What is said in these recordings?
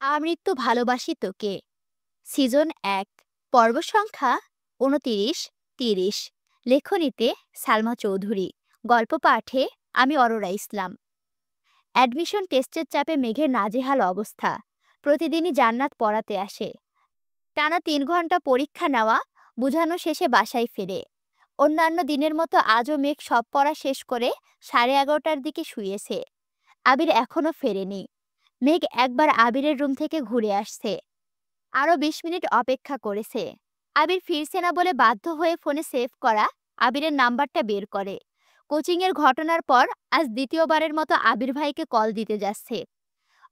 আমৃত্যু ভালোবাসি তোকে। সিজন ১, পর্ব সংখ্যা ২৯-৩০। লেখনীতে সালমা চৌধুরী। গল্প পাঠে আমি অরোরা ইসলাম। অ্যাডমিশন টেস্টের চাপে মেঘের নাজেহাল অবস্থা। প্রতিদিনই জান্নাত পড়াতে আসে। টানা ৩ ঘন্টা পরীক্ষা নেওয়া, বুঝানো শেষে বাসায় ফেরে। অন্যান্য দিনের মতো আজও মেঘ সব পড়া শেষ করে 11:30টার দিকে শুয়েছে। আবির এখনো ফেরেনি। মেঘ একবার আবিরের রুম থেকে ঘুরে আসছে। আরও ২০ মিনিট অপেক্ষা করেছে। আবির ফিরছে না বলে বাধ্য হয়ে ফোনে সেভ করা আবিরের নাম্বারটা বের করে। কোচিংয়ের ঘটনার পর আজ দ্বিতীয়বারের মতো আবির ভাইকে কল দিতে যাচ্ছে।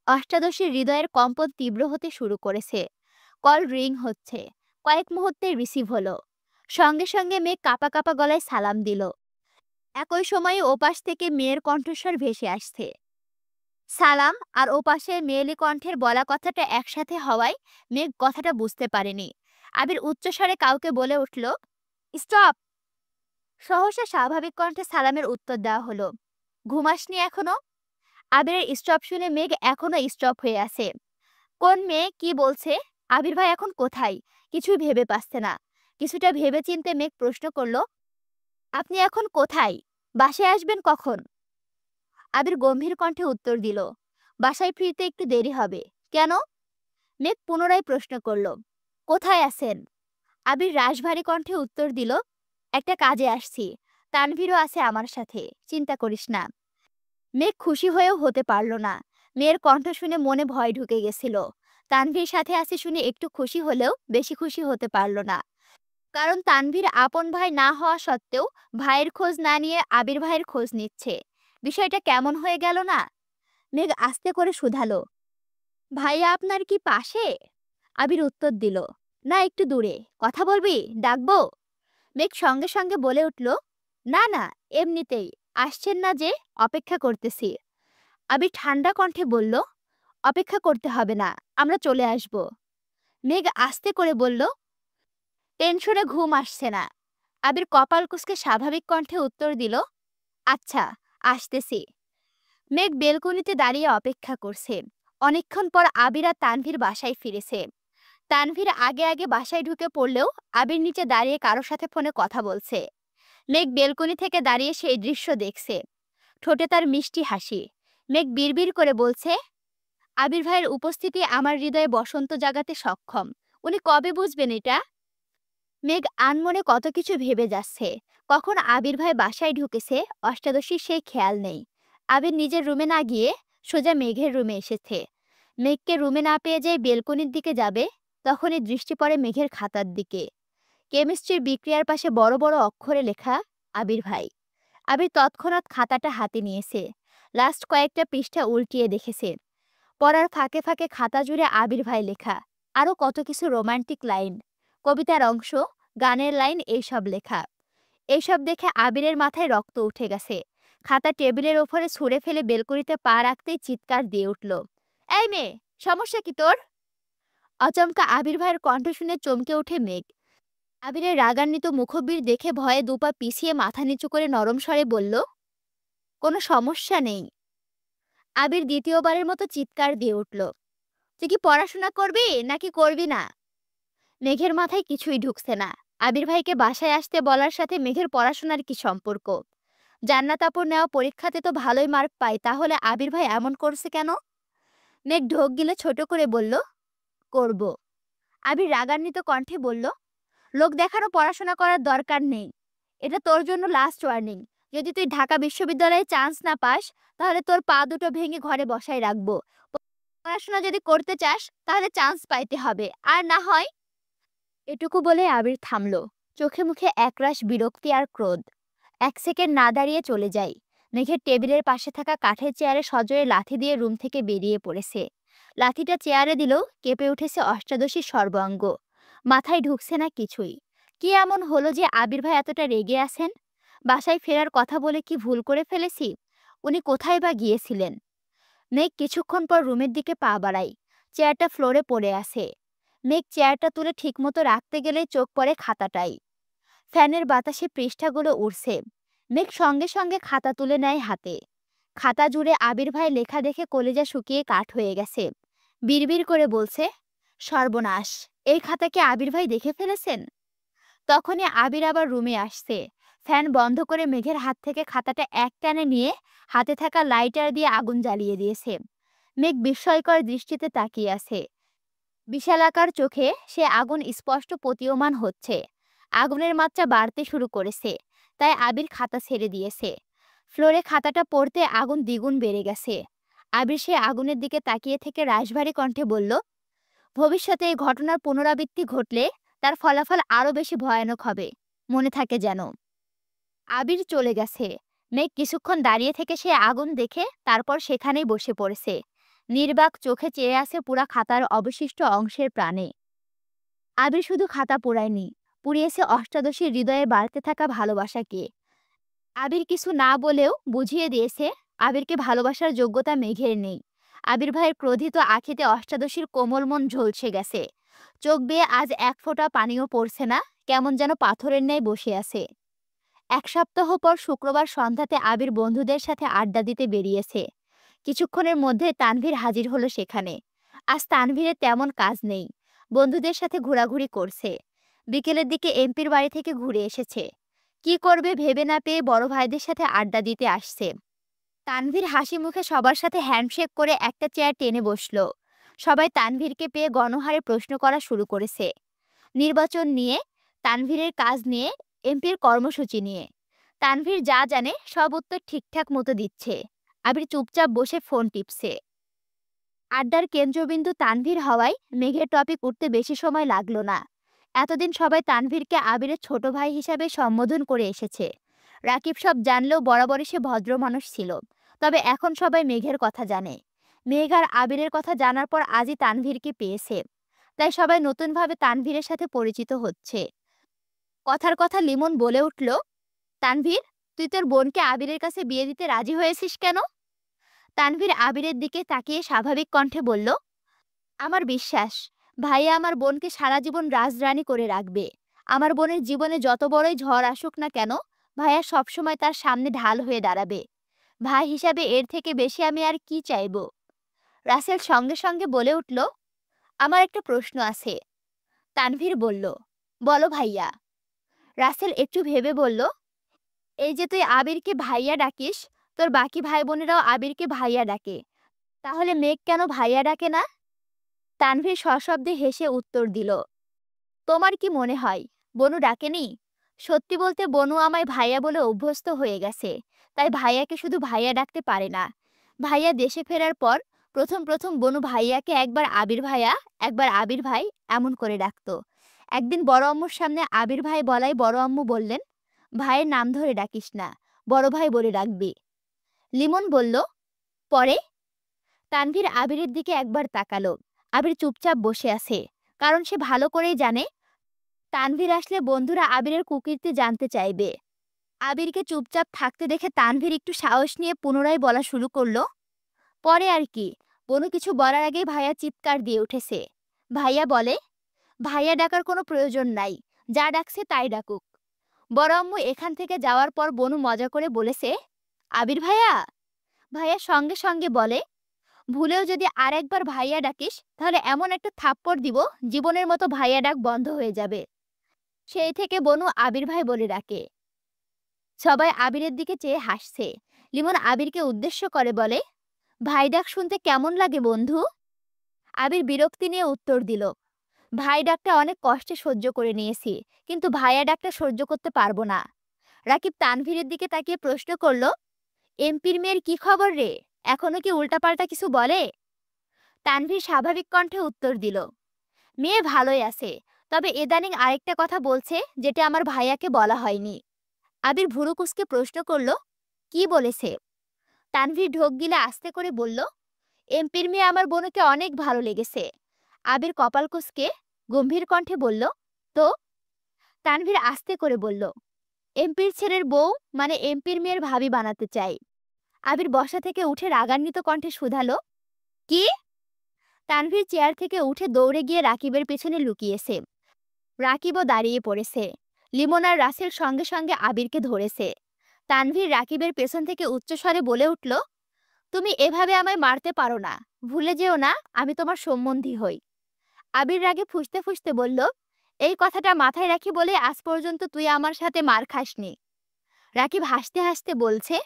অষ্টাদশীর হৃদয়ের কম্পন তীব্র হতে শুরু করেছে। কল রিং হচ্ছে। কয়েক মুহূর্তে রিসিভ হলো। সঙ্গে সঙ্গে মেঘ কাঁপা কাঁপা গলায় সালাম দিল। একই সময়ে ওপাশ থেকে মেয়ের কণ্ঠস্বর ভেসে আসছে। সালাম আর ওপাশে মেয়েলি কণ্ঠের বলা কথাটা একসাথে হওয়ায় মেঘ কথাটা বুঝতে পারেনি। আবির উচ্চস্বরে কাউকে বলে উঠল, স্টপ। সহসা স্বাভাবিক কণ্ঠে সালামের উত্তর দেওয়া হলো, ঘুমাসনি এখনো? আবিরের স্টপ শুনে মেঘ এখনো স্টপ হয়ে আছে। কোন মেয়ে কি বলছে? আবির ভাই এখন কোথায়? কিছুই ভেবে পাচ্ছে না। কিছুটা ভেবে চিনতে মেঘ প্রশ্ন করল, আপনি এখন কোথায়? বাসায় আসবেন কখন? আবির গম্ভীর কণ্ঠে উত্তর দিল, বাসায় ফিরতে একটু দেরি হবে। কেন? মেঘ পুনরায় প্রশ্ন করল, কোথায় আছেন? আবির রাশভারী কণ্ঠে উত্তর দিল, একটা কাজে আসছি। তানভীরও আছে আমার সাথে, চিন্তা করিস না। মেঘ খুশি হয়েও হতে পারল না। মেয়ের কণ্ঠ শুনে মনে ভয় ঢুকে গেছিল। তানভীর সাথে আছে শুনে একটু খুশি হলেও বেশি খুশি হতে পারল না। কারণ তানভীর আপন ভাই না হওয়া সত্ত্বেও ভাইয়ের খোঁজ না নিয়ে আবির ভাইয়ের খোঁজ নিচ্ছে। বিষয়টা কেমন হয়ে গেল না? মেঘ আস্তে করে শুধালো, ভাইয়া আপনার কি পাশে? আবির উত্তর দিল, না একটু দূরে। কথা বলবি? ডাকবো? মেঘ সঙ্গে সঙ্গে বলে উঠল, না না, এমনিতেই। আসছেন না যে, অপেক্ষা করতেছি। আবির ঠান্ডা কণ্ঠে বলল, অপেক্ষা করতে হবে না, আমরা চলে আসব। মেঘ আস্তে করে বলল, টেনশনে ঘুম আসছে না। আবির কপাল কুঁচকে স্বাভাবিক কণ্ঠে উত্তর দিল, আচ্ছা, আসতেছি। মেঘ বেলকনিতে দাঁড়িয়ে অপেক্ষা করছে। অনেকক্ষণ পর আবির আর তানভীর বাসায় ফিরেছে। তানভীর আগে আগে বাসায় ঢুকে পড়লেও আবির নিচে দাঁড়িয়ে কারোর সাথে ফোনে কথা বলছে। মেঘ বেলকনি থেকে দাঁড়িয়ে সেই দৃশ্য দেখছে। ঠোঁটে তার মিষ্টি হাসি। মেঘ বিড়বিড় করে বলছে, আবির ভাইয়ের উপস্থিতি আমার হৃদয়ে বসন্ত জাগাতে সক্ষম। উনি কবে বুঝবেন এটা? মেঘ আনমনে কত কিছু ভেবে যাচ্ছে। কখন আবির ভাই বাসায় ঢুকেছে অষ্টাদশীর সেই খেয়াল নেই। আবির নিজের রুমে না গিয়ে সোজা মেঘের রুমে এসেছে। মেঘকে রুমে না পেয়ে যেই বেলকনির দিকে যাবে, তখনই দৃষ্টি পড়ে মেঘের খাতার দিকে। কেমিস্ট্রির বিক্রিয়ার পাশে বড় বড় অক্ষরে লেখা আবির ভাই। আবির তৎক্ষণাৎ খাতাটা হাতে নিয়েছে। লাস্ট কয়েকটা পৃষ্ঠা উল্টিয়ে দেখেছে। পড়ার ফাঁকে ফাঁকে খাতা জুড়ে আবির ভাই লেখা। আরও কত কিছু রোমান্টিক লাইন, কবিতার অংশ, গানের লাইন, এইসব লেখা। এইসব দেখে আবিরের মাথায় রক্ত উঠে গেছে। খাতা টেবিলের ওপরে ছুঁড়ে ফেলে বেলকনিতে পা রাখতেই চিৎকার দিয়ে উঠল, এই মেয়ে, সমস্যা কি তোর? আচমকা আবির ভাইয়ের কণ্ঠ শুনে চমকে ওঠে মেঘ। আবিরের রাগান্বিত মুখবির দেখে ভয়ে দুপা পিছিয়ে মাথা নিচু করে নরম স্বরে বলল, কোনো সমস্যা নেই। আবির দ্বিতীয়বারের মতো চিৎকার দিয়ে উঠল, তুই কি পড়াশোনা করবি নাকি করবি না? মেঘের মাথায় কিছুই ঢুকছে না। আবির ভাইকে বাসায় আসতে বলার সাথে মেঘের পড়াশোনার কি সম্পর্ক? জান্নাত আপুর নেওয়া পরীক্ষাতে তো ভালোই মার্ক পায়, তাহলে আবির ভাই এমন করছে কেন? মেঘ ঢোক গিলে ছোট করে বলল, করব। আবির রাগান্বিত কণ্ঠে বলল, লোক দেখানো পড়াশোনা করার দরকার নেই। এটা তোর জন্য লাস্ট ওয়ার্নিং। যদি তুই ঢাকা বিশ্ববিদ্যালয়ে চান্স না পাস, তাহলে তোর পা দুটো ভেঙে ঘরে বসায় রাখবো। পড়াশোনা যদি করতে চাস তাহলে চান্স পাইতে হবে, আর না হয়। এটুকু বলে আবির থামল। চোখে মুখে একরাশ বিরক্তি আর ক্রোধ। 1 সেকেন্ড না দাঁড়িয়ে চলে যাই। মেঘের টেবিলের পাশে থাকা কাঠের চেয়ারে সজোরে লাথি দিয়ে রুম থেকে বেরিয়ে পড়েছে। লাথিটা চেয়ারে দিলেও কেঁপে উঠেছে অষ্টাদশীর সর্বাঙ্গ। মাথায় ঢুকছে না কিছুই। কি এমন হলো যে আবির ভাই এতটা রেগে আছেন? বাসায় ফেরার কথা বলে কি ভুল করে ফেলেছি? উনি কোথায় বা গিয়েছিলেন? মেঘ কিছুক্ষণ পর রুমের দিকে পা বাড়ায়। চেয়ারটা ফ্লোরে পড়ে আছে। মেঘ চেয়ারটা তুলে ঠিকমতো রাখতে গেলেই চোখ পড়ে খাতাটাই। ফ্যানের বাতাসে পৃষ্ঠাগুলো উড়ছে। মেঘ সঙ্গে সঙ্গে খাতা তুলে নেয় হাতে। খাতা জুড়ে আবির ভাই লেখা দেখে কলিজা শুকিয়ে কাঠ হয়ে গেছে। বিড়বিড় করে বলছে, সর্বনাশ, এই খাতা কি আবির ভাই দেখে ফেলেছেন? তখনই আবির আবার রুমে আসছে। ফ্যান বন্ধ করে মেঘের হাত থেকে খাতাটা এক টানে নিয়ে হাতে থাকা লাইটার দিয়ে আগুন জ্বালিয়ে দিয়েছে। মেঘ বিস্ময়কর দৃষ্টিতে তাকিয়ে আছে। বিশালাকার চোখে সে আগুন স্পষ্ট প্রতীয়মান হচ্ছে। আগুনের মাত্রা বাড়তে শুরু করেছে, তাই আবির খাতা ছেড়ে দিয়েছে। ফ্লোরে খাতাটা পড়তে আগুন দ্বিগুণ বেড়ে গেছে। আবির সে আগুনের দিকে তাকিয়ে থেকে রাশভারী কণ্ঠে বলল, ভবিষ্যতে এই ঘটনার পুনরাবৃত্তি ঘটলে তার ফলাফল আরো বেশি ভয়ানক হবে, মনে থাকে যেন। আবির চলে গেছে। মেঘ কিছুক্ষণ দাঁড়িয়ে থেকে সে আগুন দেখে তারপর সেখানেই বসে পড়েছে। নির্বাক চোখে চেয়ে আছে পুরা খাতার অবশিষ্ট অংশের প্রাণে। আবির শুধু খাতা পোড়ায়নি, পুড়িয়েছে অষ্টাদশীর হৃদয়ে বাড়তে থাকা ভালোবাসাকে। আবির কিছু না বলেও বুঝিয়ে দিয়েছে আবিরকে ভালোবাসার যোগ্যতা মেঘের নেই। আবির ভাইয়ের ক্রোধিত আখিতে অষ্টাদশীর কোমল মন ঝলসে গেছে। চোখ বেয়ে আজ এক ফোঁটা পানিও পড়ছে না, কেমন যেন পাথরের ন্যায় বসে আছে। এক সপ্তাহ পর শুক্রবার সন্ধ্যাতে আবির বন্ধুদের সাথে আড্ডা দিতে বেরিয়েছে। কিছুক্ষণের মধ্যে তানভীর হাজির হলো সেখানে। আজ তানভীরের তেমন কাজ নেই, বন্ধুদের সাথে ঘোরাঘুরি করছে। বিকেলের দিকে এমপির বাড়ি থেকে ঘুরে এসেছে। কি করবে ভেবে না পেয়ে বড় ভাইদের সাথে আড্ডা দিতে আসছে। তানভীর হাসি মুখে সবার সাথে হ্যান্ডশেক করে একটা চেয়ার টেনে বসলো। সবাই তানভীরকে পেয়ে গণহারে প্রশ্ন করা শুরু করেছে। নির্বাচন নিয়ে, তানভীরের কাজ নিয়ে, এমপির কর্মসূচি নিয়ে। তানভীর যা জানে সব উত্তর ঠিকঠাক মতো দিচ্ছে। আবির চুপচাপ বসে ফোন টিপছে। আড্ডার কেন্দ্রবিন্দু তানভীর হওয়ায় মেঘের টপিক উঠতে বেশি সময় লাগলো না। এতদিন সবাই তানভীরকে আবিরের ছোট ভাই হিসাবে সম্বোধন করে এসেছে। রাকিব সব জানলেও বরাবরই সে ভদ্র মানুষ ছিল। তবে এখন সবাই মেঘের কথা জানে। মেঘ আর আবিরের কথা জানার পর আজই তানভীরকে পেয়েছে, তাই সবাই নতুনভাবে তানভীরের সাথে পরিচিত হচ্ছে। কথার কথা লিমন বলে উঠল, তানভীর, তুই তোর বোনকে আবিরের কাছে বিয়ে দিতে রাজি হয়েছিস কেন? তানভীর আবিরের দিকে তাকিয়ে স্বাভাবিক কণ্ঠে বলল, আমার বিশ্বাস ভাইয়া আমার বোনকে সারা জীবন রাজরানী করে রাখবে। আমার বোনের জীবনে যত বড়ই ঝড় আসুক না কেন, ভাইয়া সবসময় তার সামনে ঢাল হয়ে দাঁড়াবে। ভাই হিসাবে এর থেকে বেশি আমি আর কি চাইব? রাসেল সঙ্গে সঙ্গে বলে উঠল, আমার একটা প্রশ্ন আছে। তানভীর বলল, বলো ভাইয়া। রাসেল একটু ভেবে বলল, এই যে তুই আবিরকে ভাইয়া ডাকিস, তোর বাকি ভাই বোনেরাও আবিরকে ভাইয়া ডাকে, তাহলে মেঘ কেন ভাইয়া ডাকে না? তানভীর সশব্দে হেসে উত্তর দিল, তোমার কি মনে হয় বনু ডাকেনি? সত্যি বলতে বনু আমায় ভাইয়া বলে অভ্যস্ত হয়ে গেছে, তাই ভাইয়াকে শুধু ভাইয়া ডাকতে পারে না। ভাইয়া দেশে ফেরার পর প্রথম প্রথম বনু ভাইয়াকে একবার আবির ভাইয়া, একবার আবির ভাই এমন করে ডাকতো। একদিন বড় আম্মুর সামনে আবির ভাই বলাই বড় আম্মু বললেন, ভাইয়ের নাম ধরে ডাকিস না, বড় ভাই বলে ডাকবি। লিমন বলল, পরে? তানভীর আবিরের দিকে একবার তাকালো। আবির চুপচাপ বসে আছে, কারণ সে ভালো করেই জানে তানভীর আসলে বন্ধুরা আবিরের কুকীর্তি জানতে চাইবে। আবিরকে চুপচাপ থাকতে দেখে তানভীর একটু সাহস নিয়ে পুনরায় বলা শুরু করলো, পরে আর কি? বনু কিছু বলার আগেই ভাইয়া চিৎকার দিয়ে উঠেছে। ভাইয়া বলে, ভাইয়া ডাকার কোনো প্রয়োজন নাই, যা ডাকছে তাই ডাকুক। বড় আম্মু এখান থেকে যাওয়ার পর বনু মজা করে বলেছে, আবির ভাইয়া। ভাইয়া সঙ্গে সঙ্গে বলে, ভুলেও যদি আর একবার ভাইয়া ডাকিস তাহলে এমন একটা থাপ্পড় দিব জীবনের মতো ভাইয়া ডাক বন্ধ হয়ে যাবে। সেই থেকে বনু আবির ভাই বলে ডাকে। সবাই আবিরের দিকে চেয়ে হাসছে। লিমন আবিরকে উদ্দেশ্য করে বলে, ভাই ডাক শুনতে কেমন লাগে বন্ধু? আবির বিরক্তি নিয়ে উত্তর দিল, ভাই ডাকটা অনেক কষ্টে সহ্য করে নিয়েছি, কিন্তু ভাইয়া ডাকটা সহ্য করতে পারবো না। রাকিব তানভীরের দিকে তাকিয়ে প্রশ্ন করল, এমপির মেয়ের কি খবর রে? এখনো কি উল্টাপাল্টা কিছু বলে? তানভীর স্বাভাবিক কণ্ঠে উত্তর দিল, মেয়ে ভালোই আছে, তবে ইদানিং আরেকটা কথা বলছে যেটা আমার ভাইয়াকে বলা হয়নি। আবির ভুরু কুঁচকে প্রশ্ন করল, কি বলেছে? তানভীর ঢোক গিলে আস্তে করে বলল, এমপির মেয়ে আমার বোনকে অনেক ভালো লেগেছে। আবির কপাল কুঁচকে গম্ভীর কণ্ঠে বলল, তো? তানভীর আস্তে করে বলল, এমপির ছেলের বউ মানে এমপির মেয়ের ভাবি বানাতে চাই। আবির বসা থেকে উঠে রাগান্বিত কণ্ঠে শুধালো, কি? তানভীর চেয়ার থেকে উঠে দৌড়ে গিয়ে রাকিবের পেছনে লুকিয়েছে। রাকিবও দাঁড়িয়ে পড়েছে। লিমন আর রাসেল সঙ্গে সঙ্গে আবিরকে ধরেছে। তানভীর রাকিবের পেছন থেকে উচ্চস্বরে বলে উঠল, তুমি এভাবে আমায় মারতে পারো না। ভুলে যেও না আমি তোমার সম্বন্ধী হই। আবির রাগে ফুঁসতে ফুঁসতে বলল, এই কথাটা মাথায় রাখি বলে আজ পর্যন্ত তুই আমার সাথে মার খাসনি। রাকিব হাসতে হাসতে বলছে,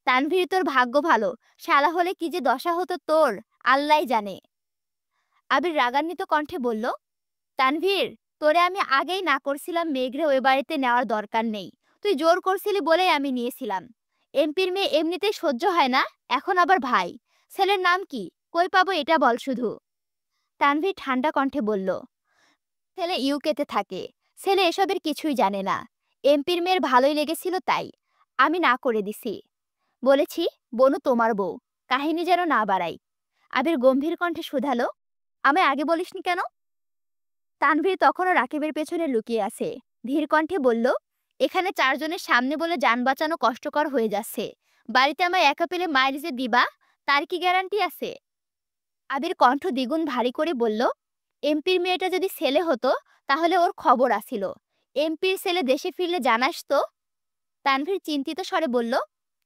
তানভীর তোর ভাগ্য ভালো, শালা হলে কি যে দশা হতো তোর আল্লাহই জানে। আবির রাগান্বিত কণ্ঠে বলল, তানভীর, তোরে আমি আগেই না করছিলাম মেঘরে ওই বাড়িতে নেওয়ার দরকার নেই। তুই জোর করছিলি বলেই আমি নিয়েছিলাম। এমপির মেয়ে এমনিতেই সহ্য হয় না, এখন আবার ভাই। ছেলের নাম কি, কই পাবো এটা বল শুধু। তানভীর ঠান্ডা কণ্ঠে বলল, ছেলে ইউকেতে থাকে, ছেলে এসবের কিছুই জানে না। এমপির মেয়ের ভালোই লেগেছিল তাই আমি না করে দিছি। বলেছি বনু তোমার বউ, কাহিনী যেন না বাড়াই। আবির গম্ভীর কণ্ঠে শুধালো, আমায় আগে বলিসনি কেন? তানভীর তখনও রাকিবের পেছনে লুকিয়ে আছে, ধীর কণ্ঠে বলল, এখানে চারজনের সামনে বলে যান বাঁচানো কষ্টকর হয়ে যাচ্ছে। বাড়িতে আমায় একা পেলে মায়ের যে দিবা, তার কি গ্যারান্টি আছে? আবির কণ্ঠ দ্বিগুণ ভারী করে বলল, এমপির মেয়েটা যদি ছেলে হতো তাহলে ওর খবর আসিল। এমপির ছেলে দেশে ফিরলে জানাস তো। তানভীর চিন্তিত স্বরে বলল,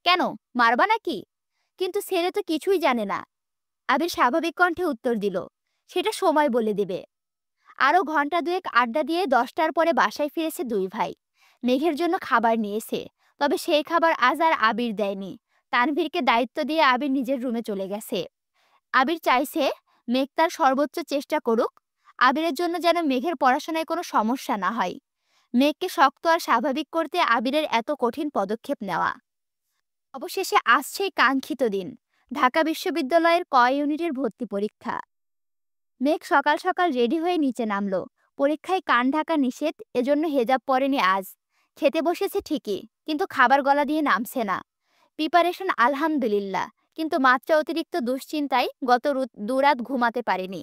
কেন, মারবা নাকি? কিন্তু ছেলে তো কিছুই জানে না। আবির স্বাভাবিক কণ্ঠে উত্তর দিল, সেটা সময় বলে দেবে। আরও ঘন্টা দুয়েক আড্ডা দিয়ে 10টার পরে বাসায় ফিরেছে দুই ভাই। মেঘের জন্য খাবার নিয়েছে, তবে সেই খাবার আজ আর আবির দেয়নি। তানভীরকে দায়িত্ব দিয়ে আবির নিজের রুমে চলে গেছে। আবির চাইছে মেঘ তার সর্বোচ্চ চেষ্টা করুক, আবিরের জন্য যেন মেঘের পড়াশোনায় কোনো সমস্যা না হয়। মেঘকে শক্ত আর স্বাভাবিক করতে আবিরের এত কঠিন পদক্ষেপ নেওয়া। অবশেষে আসছেই কাঙ্ক্ষিত দিন, ঢাকা বিশ্ববিদ্যালয়ের ক ইউনিটের ভর্তি পরীক্ষা। মেঘ সকাল সকাল রেডি হয়ে নিচে নামলো। পরীক্ষায় কান ঢাকা নিষেধ, এজন্য হেজাব পরেনি আজ। খেতে বসেছে ঠিকই, কিন্তু খাবার গলা দিয়ে নামছে না। প্রিপারেশন আলহামদুলিল্লাহ, কিন্তু মাত্রা অতিরিক্ত দুশ্চিন্তায় গত দুরাত ঘুমাতে পারেনি।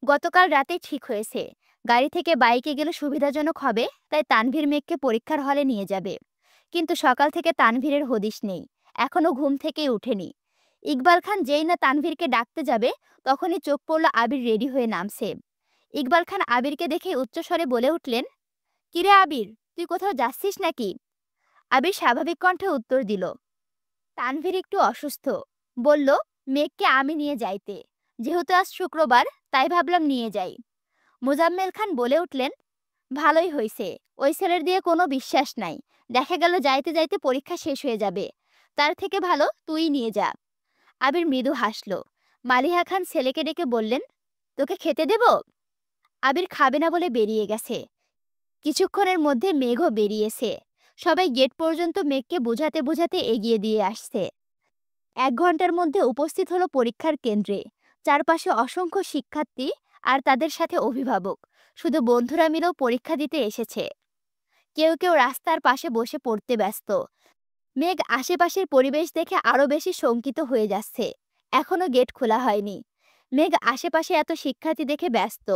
গতকাল রাতে ঠিক হয়েছে গাড়ি থেকে বাইকে গেলে সুবিধাজনক হবে, তাই তানভীর মেঘকে পরীক্ষার হলে নিয়ে যাবে। কিন্তু সকাল থেকে তানভীরের হদিশ নেই, এখনো ঘুম থেকেই ওঠেনি। ইকবাল খান যেই না তানভীরকে ডাকতে যাবে, তখনই চোখ পড়ল আবির রেডি হয়ে নামছে। ইকবাল খান আবিরকে দেখে উচ্চস্বরে বলে উঠলেন, কিরে আবির, তুই কোথাও যাচ্ছিস নাকি? আবির স্বাভাবিক কণ্ঠে উত্তর দিল, তানভীর একটু অসুস্থ, বলল মেঘকে আমি নিয়ে যাইতে। যেহেতু আজ শুক্রবার, তাই ভাবলাম নিয়ে যাই। মোজাম্মেল খান বলে উঠলেন, ভালোই হয়েছে, ওই ছেলের দিয়ে কোনো বিশ্বাস নাই, দেখা গেল যাইতে যাইতে পরীক্ষা শেষ হয়ে যাবে। তার থেকে ভালো তুই নিয়ে যা। আবির মৃদু হাসল। মালিহা খান ছেলেকে ডেকে বললেন, তোকে খেতে দেব? আবির খাবে না বলে বেরিয়ে গেছে। কিছুক্ষণের মধ্যে মেঘও বেরিয়েছে। সবাই গেট পর্যন্ত মেঘকে বোঝাতে বোঝাতে এগিয়ে দিয়ে আসছে। 1 ঘন্টার মধ্যে উপস্থিত হলো পরীক্ষার কেন্দ্রে। চারপাশে অসংখ্য শিক্ষার্থী আর তাদের সাথে অভিভাবক। শুধু বন্ধুরা মিলেও পরীক্ষা দিতে এসেছে। কেউ কেউ রাস্তার পাশে বসে পড়তে ব্যস্ত। মেঘ আশেপাশের পরিবেশ দেখে আরো বেশি শঙ্কিত হয়ে যাচ্ছে। এখনো গেট খোলা হয়নি। মেঘ আশেপাশে এত শিক্ষার্থী দেখে ব্যস্ত,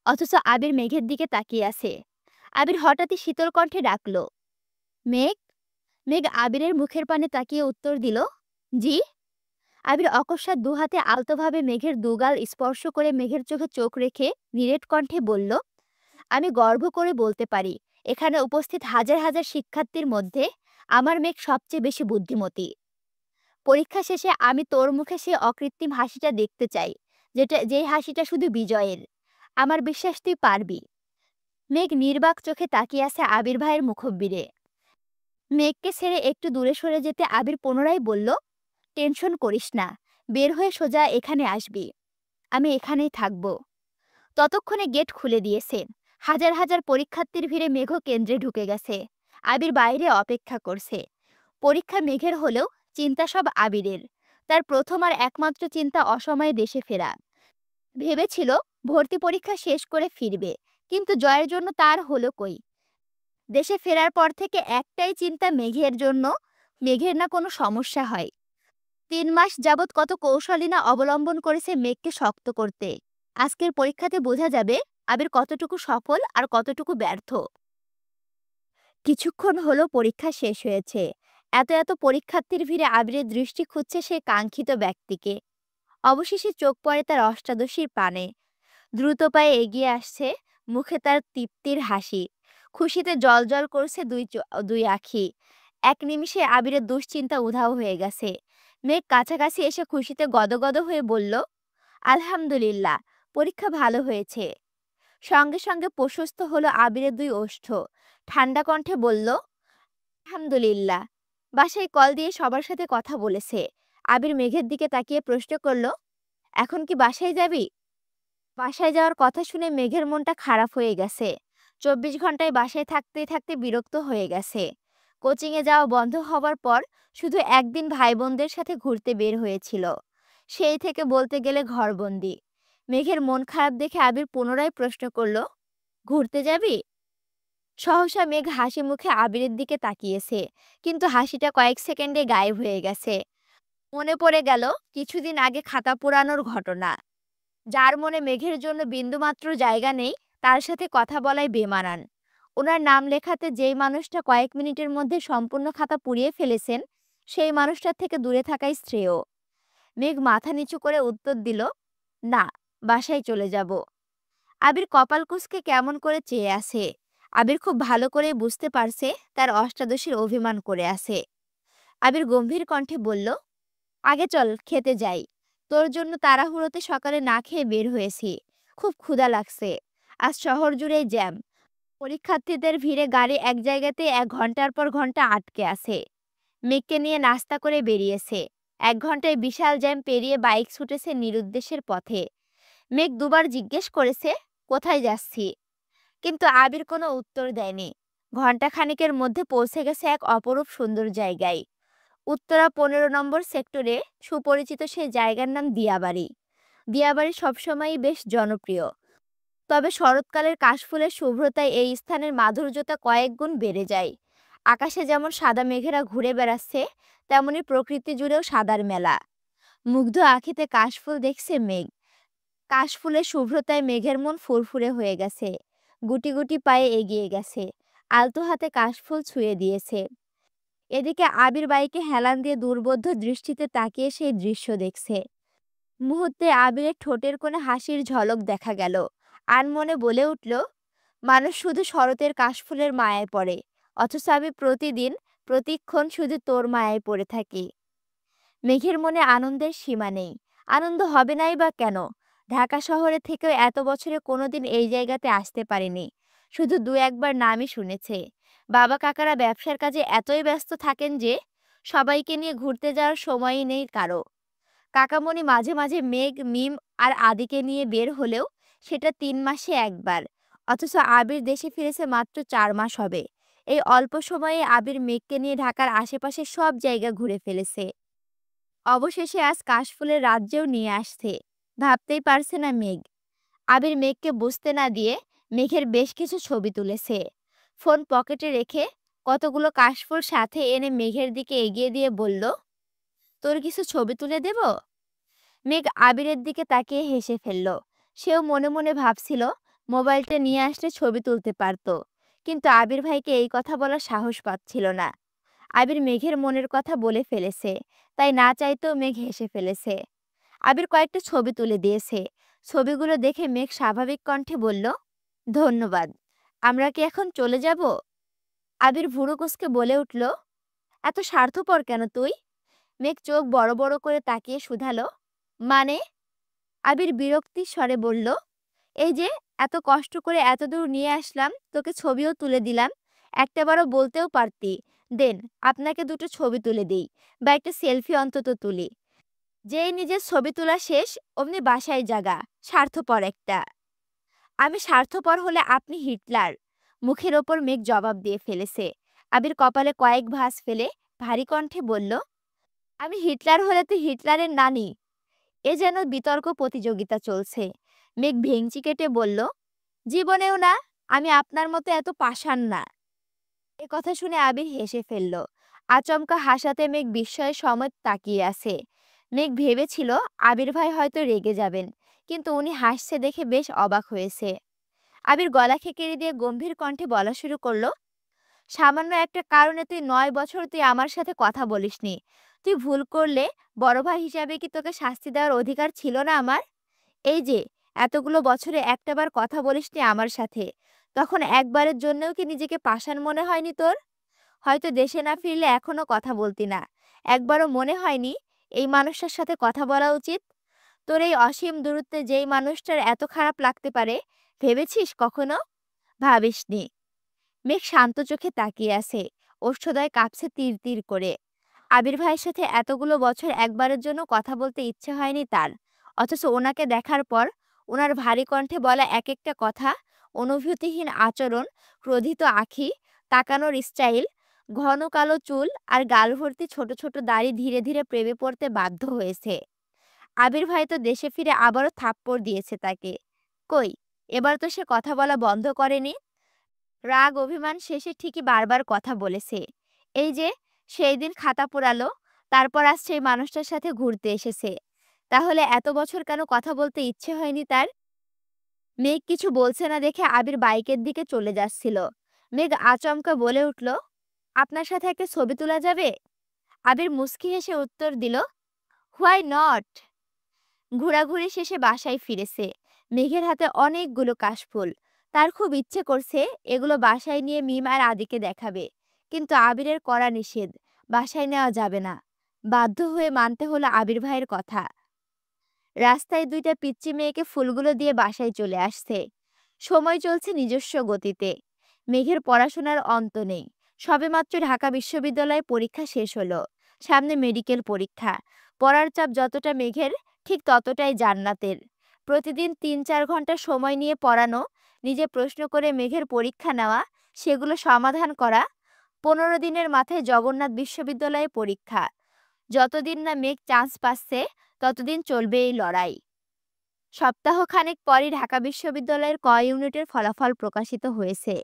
অথচ আবির মেঘের দিকে তাকিয়ে আছে। আবির হঠাৎই শীতল কণ্ঠে ডাকল, মেঘ। মেঘ আবিরের মুখের পানে তাকিয়ে উত্তর দিল, জি। আবির অকস্মাৎ দুহাতে আলতোভাবে মেঘের দুগাল স্পর্শ করে মেঘের চোখে চোখ রেখে নিরেট কণ্ঠে বলল, আমি গর্ব করে বলতে পারি, এখানে উপস্থিত হাজার হাজার শিক্ষার্থীর মধ্যে আমার মেঘ সবচেয়ে বেশি বুদ্ধিমতী। পরীক্ষা শেষে আমি তোর মুখে সে অকৃত্রিম হাসিটা দেখতে চাই, যেই হাসিটা শুধু বিজয়ের। আমার বিশ্বাস তুই পারবি। মেঘ নির্বাক চোখে তাকিয়ে আছে আবির ভাইয়ের মুখব্বিরে। মেঘকে ছেড়ে একটু দূরে সরে যেতে আবির পুনরায় বলল, টেনশন করিস না, বের হয়ে সোজা এখানে আসবি, আমি এখানেই থাকব। ততক্ষণে গেট খুলে দিয়েছে। হাজার হাজার পরীক্ষার্থীর ভিড়ে মেঘ কেন্দ্রে ঢুকে গেছে। আবির বাইরে অপেক্ষা করছে। পরীক্ষা মেঘের হলেও চিন্তা সব আবিরের। তার প্রথম আর একমাত্র চিন্তা অসময়ে দেশে ফেরা। ভেবেছিল ভর্তি পরীক্ষা শেষ করে ফিরবে, কিন্তু জয়ের জন্য তার হলো কই। দেশে ফেরার পর থেকে একটাই চিন্তা মেঘের জন্য, মেঘের না কোনো সমস্যা হয়। 3 মাস যাবৎ কত কৌশলী না অবলম্বন করেছে মেঘকে শক্ত করতে। আজকের পরীক্ষাতে বোঝা যাবে আবির কতটুকু সফল আর কতটুকু ব্যর্থ। কিছুক্ষণ হলো পরীক্ষা শেষ হয়েছে। এত এত পরীক্ষার্থীর ভিড়ে আবিরের দৃষ্টি খুঁজছে সে কাঙ্ক্ষিত ব্যক্তিকে। অবশেষে চোখ পড়ে তার অষ্টাদশীর পানে। দ্রুত পায়ে এগিয়ে আসছে, মুখে তার তৃপ্তির হাসি। খুশিতে জ্বলজ্বল করছে দুই আঁখি। এক নিমিষে আবিরের দুশ্চিন্তা উধাও হয়ে গেছে। মেঘ কাছাকাছি এসে খুশিতে গদগদ হয়ে বলল, আলহামদুলিল্লাহ, পরীক্ষা ভালো হয়েছে। সঙ্গে সঙ্গে প্রশস্ত হলো আবিরের দুই ওষ্ঠ। ঠান্ডা কণ্ঠে বলল, আলহামদুলিল্লাহ। বাসায় কল দিয়ে সবার সাথে কথা বলেছে। আবির মেঘের দিকে তাকিয়ে প্রশ্ন করল, এখন কি বাসায় যাবি? বাসায় যাওয়ার কথা শুনে মেঘের মনটা খারাপ হয়ে গেছে। 24 ঘন্টায় বাসায় থাকতে থাকতে বিরক্ত হয়ে গেছে। কোচিংয়ে যাওয়া বন্ধ হওয়ার পর শুধু একদিন ভাই বোনদের সাথে ঘুরতে বের হয়েছিল। সেই থেকে বলতে গেলে ঘরবন্দি। মেঘের মন খারাপ দেখে আবির পুনরায় প্রশ্ন করল, ঘুরতে যাবি? সহসা মেঘ হাসি মুখে আবিরের দিকে তাকিয়েছে, কিন্তু হাসিটা কয়েক সেকেন্ডে গায়েব হয়ে গেছে। মনে পড়ে গেল কিছুদিন আগে খাতা পুরানোর ঘটনা। যার মনে মেঘের জন্য বিন্দুমাত্র জায়গা নেই, তার সাথে কথা বলায় বেমানান। ওনার নাম লেখাতে যেই মানুষটা কয়েক মিনিটের মধ্যে সম্পূর্ণ খাতা পুড়িয়ে ফেলেছেন, সেই মানুষটার থেকে দূরে থাকাই শ্রেয়। মেঘ মাথা নিচু করে উত্তর দিল, না, বাসায় চলে যাব। আবির কপাল কুঁচকে কেমন করে চেয়ে আছে। আবির খুব ভালো করে বুঝতে পারছে তার অষ্টাদশীর অভিমান করে আছে। আবির গম্ভীর কণ্ঠে বলল, আগে চল খেতে যাই। তোর জন্য তাড়াহুড়োতে সকালে না খেয়ে বের হয়েছি। খুব ক্ষুধা লাগছে। আজ শহর জুড়েই জ্যাম। পরীক্ষার্থীদের ভিড়ে গাড়ি এক জায়গাতে 1 ঘন্টার পর ঘন্টা আটকে আছে। মেঘকে নিয়ে নাস্তা করে বেরিয়েছে। 1 ঘন্টায় বিশাল জ্যাম পেরিয়ে বাইক ছুটেছে নিরুদ্দেশের পথে। মেঘ দুবার জিজ্ঞেস করেছে, কোথায় যাচ্ছি? কিন্তু আবির কোনো উত্তর দেয়নি। ঘণ্টাখানেকের মধ্যে পৌঁছে গেছে এক অপরূপ সুন্দর জায়গায়। উত্তরা 15 নম্বর সেক্টরে সুপরিচিত সেই জায়গার নাম দিয়াবাড়ি। দিয়াবাড়ি সবসময়ই বেশ জনপ্রিয়। তবে শরৎকালের কাশফুলের শুভ্রতায় এই স্থানের মাধুর্যতা কয়েক গুণ বেড়ে যায়। আকাশে যেমন সাদা মেঘেরা ঘুরে বেড়াচ্ছে, তেমনি প্রকৃতি জুড়েও সাদার মেলা। মুগ্ধ আখিতে কাশফুল দেখছে মেঘ। কাশফুলের শুভ্রতায় মেঘের মন ফুরফুরে হয়ে গেছে। গুটি গুটি পায়ে এগিয়ে গেছে। আলতো হাতে কাশফুল ছুঁয়ে দিয়েছে। এদিকে আবির বাইকে হেলান দিয়ে দুর্বোধ্য দৃষ্টিতে তাকিয়ে সেই দৃশ্য দেখছে। মুহূর্তে আবিরের ঠোঁটের কোণে হাসির ঝলক দেখা গেল। আনমনে বলে উঠল, মানুষ শুধু শরতের কাশফুলের মায়ায় পড়ে, অথচ আমি প্রতিদিন প্রতিক্ষণ শুধু তোর মায়ায় পড়ে থাকি। মেঘের মনে আনন্দের সীমা নেই। আনন্দ হবে নাই বা কেন? ঢাকা শহরে থেকেও এত বছরে কোনোদিন এই জায়গাতে আসতে পারেনি। শুধু দু একবার নামই শুনেছে। বাবা কাকারা ব্যবসার কাজে এতই ব্যস্ত থাকেন যে সবাইকে নিয়ে ঘুরতে যাওয়ার সময়ই নেই কারো। কাকামণি মাঝে মাঝে মেঘ, মিম আর আদিকে নিয়ে বের হলেও সেটা 3 মাসে একবার। অথচ আবির দেশে ফিরেছে মাত্র 4 মাস হবে। এই অল্প সময়ে আবির মেঘকে নিয়ে ঢাকার আশেপাশে সব জায়গা ঘুরে ফেলেছে। অবশেষে আজ কাশফুলের রাজ্যেও নিয়ে আসছে। ভাবতেই পারছে না মেঘ। আবির মেঘকে বুঝতে না দিয়ে মেঘের বেশ কিছু ছবি তুলেছে। ফোন পকেটে রেখে কতগুলো কাশফুল সাথে এনে মেঘের দিকে এগিয়ে দিয়ে বলল, তোর কিছু ছবি তুলে দেব? মেঘ আবিরের দিকে তাকিয়ে হেসে ফেলল। সেও মনে মনে ভাবছিল মোবাইলটা নিয়ে আসলে ছবি তুলতে পারত। কিন্তু আবির ভাইকে এই কথা বলার সাহস পাচ্ছিল না। আবির মেঘের মনের কথা বলে ফেলেছে, তাই না চাইতেও মেঘ হেসে ফেলেছে। আবির কয়েকটা ছবি তুলে দিয়েছে। ছবিগুলো দেখে মেঘ স্বাভাবিক কণ্ঠে বলল, ধন্যবাদ। আমরা কি এখন চলে যাব? আবির ভুরু কুঁচকে বলে উঠল, এত স্বার্থপর কেন তুই? মেঘ চোখ বড় বড় করে তাকিয়ে শুধালো, মানে? আবির বিরক্তির স্বরে বলল, এই যে এত কষ্ট করে এত দূর নিয়ে আসলাম, তোকে ছবিও তুলে দিলাম, একটাবারও বলতেও পারতি, দেন আপনাকে দুটো ছবি তুলে দিই, বা একটা সেলফি অন্তত তুলি। যেই নিজের ছবি তোলা শেষ অমনি বাসায় জাগা, স্বার্থপর একটা। আমি স্বার্থপর হলে আপনি হিটলার। মুখের ওপর মেঘ জবাব দিয়ে ফেলেছে। আবির কপালে কয়েক ভাঁজ ফেলে ভারী কণ্ঠে বলল, আমি হিটলার হলে তুই হিটলারের নানি। এ যেন বিতর্ক প্রতিযোগিতা চলছে। মেঘ ভেংচি কেটে বলল, জীবনেও না। আমি আপনার মতো এত পাষাণ না। এ কথা শুনে আবির হেসে ফেলল। আচমকা হাসাতে মেঘ বিস্ময়ের সময় তাকিয়ে আছে। মেঘ ভেবেছিল আবির ভাই হয়তো রেগে যাবেন, কিন্তু উনি হাসছে দেখে বেশ অবাক হয়েছে। আবির গলা খেকিয়ে দিয়ে গম্ভীর কণ্ঠে বলা শুরু করলো, সামান্য একটা কারণে তুই 9 বছর তুই আমার সাথে কথা বলিসনি। তুই ভুল করলে বড় ভাই হিসাবে কি তোকে শাস্তি দেওয়ার অধিকার ছিল না আমার? এই যে এতগুলো বছরে একটাবার কথা বলিসনি আমার সাথে, তখন একবারের জন্যও কি নিজেকে পাষাণ মনে হয়নি তোর? হয়তো দেশে না ফিরলে এখনো কথা বলতি না। একবারও মনে হয়নি এই মানুষটার সাথে কথা বলা উচিত? তোর এই অসীম দূরত্বে যেই মানুষটার এত খারাপ লাগতে পারে ভেবেছিস কখনো? ভাবিসনি। মেঘ শান্ত চোখে তাকিয়ে আছে, ওষ্ঠদয় কাঁপছে তীর তীর করে। আবির ভাইয়ের সাথে এতগুলো বছর একবারের জন্য কথা বলতে ইচ্ছে হয়নি তার, অথচ ওনাকে দেখার পর ওনার ভারী কণ্ঠে বলা এক একটা কথা, অনুভূতিহীন আচরণ, ক্রোধিত আঁখি, তাকানোর স্টাইল, ঘন কালো চুল আর গাল ভর্তি ছোট ছোট দাড়ি ধীরে ধীরে প্রেমে পড়তে বাধ্য হয়েছে। আবির ভাই তো দেশে ফিরে আবারও থাপ্পড় দিয়েছে তাকে। কই, এবার তো সে কথা বলা বন্ধ করেনি। রাগ অভিমান শেষে ঠিকই বারবার কথা বলেছে। এই যে সেই দিন খাতা পোড়ালো, তারপর আজ সেই মানুষটার সাথে ঘুরতে এসেছে। তাহলে এত বছর কেন কথা বলতে ইচ্ছে হয়নি তার? মেঘ কিছু বলছে না দেখে আবির বাইকের দিকে চলে যাচ্ছিল। মেঘ আচমকা বলে উঠল, আপনার সাথে একটা ছবি তোলা যাবে? আবির মুচকি হেসে উত্তর দিল, হোয়াই নট। ঘোরাঘুরি শেষে বাসায় ফিরেছে। মেঘের হাতে অনেকগুলো কাশফুল। তার খুব ইচ্ছে করছে এগুলো বাসায় নিয়ে মিম আর আদিকে দেখাবে, কিন্তু আবিরের কড়া নিষেধ, বাসায় নেওয়া যাবে না। বাধ্য হয়ে মানতে হলো আবির ভাইয়ের কথা। রাস্তায় দুইটা পিচ্চি মেয়েকে ফুলগুলো দিয়ে বাসায় চলে আসছে। সময় চলছে নিজস্ব গতিতে। মেঘের পড়াশোনার অন্ত নেই। সবেমাত্র ঢাকা বিশ্ববিদ্যালয়ে পরীক্ষা শেষ হলো। সামনে মেডিকেল পরীক্ষা। পড়ার চাপ যতটা মেঘের, ঠিক ততটাই জান্নাতের। প্রতিদিন ৩-৪ ঘন্টা সময় নিয়ে পড়ানো, নিজে প্রশ্ন করে মেঘের পরীক্ষা নেওয়া, সেগুলো সমাধান করা। ১৫ দিনের মাথায় জগন্নাথ বিশ্ববিদ্যালয়ে পরীক্ষা। যতদিন না মেঘ চান্স পাচ্ছে ততদিন চলবে এই লড়াই। সপ্তাহখানেক পরই ঢাকা বিশ্ববিদ্যালয়ের ক ইউনিটের ফলাফল প্রকাশিত হয়েছে।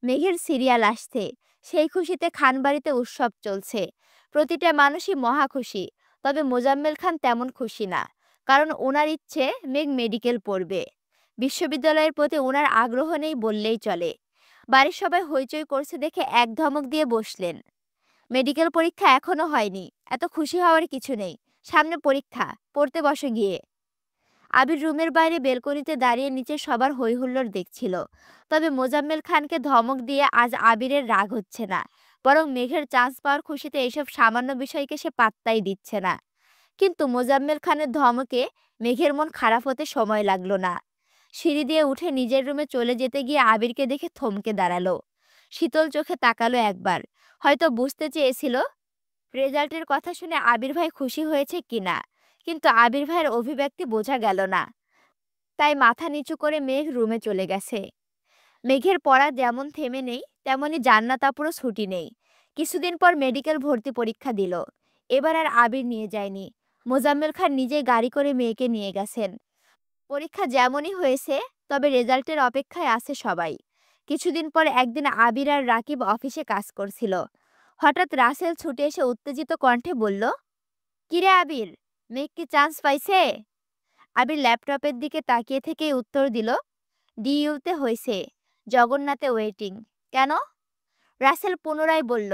মেঘের সিরিয়াল আসছে। সেই খুশিতে খানবাড়িতে উৎসব চলছে। প্রতিটা মানুষই মহা খুশি। তবে মোজাম্মেল খান তেমন খুশি না। কারণ ওনার ইচ্ছে মেঘ মেডিকেল পড়বে। বিশ্ববিদ্যালয়ের প্রতি ওনার আগ্রহ নেই বললেই চলে। বাড়ির সবাই হইচই করছে দেখে এক ধমক দিয়ে বসলেন। মেডিকেল পরীক্ষা এখনো হয়নি, এত খুশি হওয়ার কিছু নেই। সামনে পরীক্ষা, পড়তে বসে গিয়ে। আবির রুমের বাইরে বেলকনিতে দাঁড়িয়ে নিচে সবার হইহুল্লোড় দেখছিল। তবে মোজাম্মেল খানকে ধমক দিয়ে আজ আবিরের রাগ হচ্ছে না, বরং মেঘের চান্স পাওয়ার খুশিতে এইসব সামান্য বিষয়কে সে পাত্তাই দিচ্ছে না। কিন্তু মোজাম্মেল খানের ধমকে মেঘের মন খারাপ হতে সময় লাগলো না। সিঁড়ি দিয়ে উঠে নিজের রুমে চলে যেতে গিয়ে আবিরকে দেখে থমকে দাঁড়ালো। শীতল চোখে তাকালো একবার, হয়তো বুঝতে চেয়েছিল রেজাল্টের কথা শুনে আবির ভাই খুশি হয়েছে কিনা। কিন্তু আবির ভাইয়ের অভিব্যক্তি বোঝা গেল না। তাই মাথা নিচু করে মেঘ রুমে চলে গেছে। মেঘের পড়া যেমন থেমে নেই, তেমনি জান্নাত আপুরও ছুটি নেই। কিছুদিন পর মেডিকেল ভর্তি পরীক্ষা দিল। এবার আর আবির নিয়ে যায়নি। মোজাম্মেল খান নিজেই গাড়ি করে মেয়েকে নিয়ে গেছেন। পরীক্ষা যেমনই হয়েছে, তবে রেজাল্টের অপেক্ষায় আছে সবাই। কিছুদিন পর একদিন আবির আর রাকিব অফিসে কাজ করছিল। হঠাৎ রাসেল ছুটে এসে উত্তেজিত কণ্ঠে বলল, কিরে আবির, মেঘ কি চান্স পাইছে? আবির ল্যাপটপের দিকে তাকিয়ে থেকেই উত্তর দিল, ডিইউতে হয়েছে, জগন্নাথে ওয়েটিং। কেন? রাসেল পুনরায় বলল,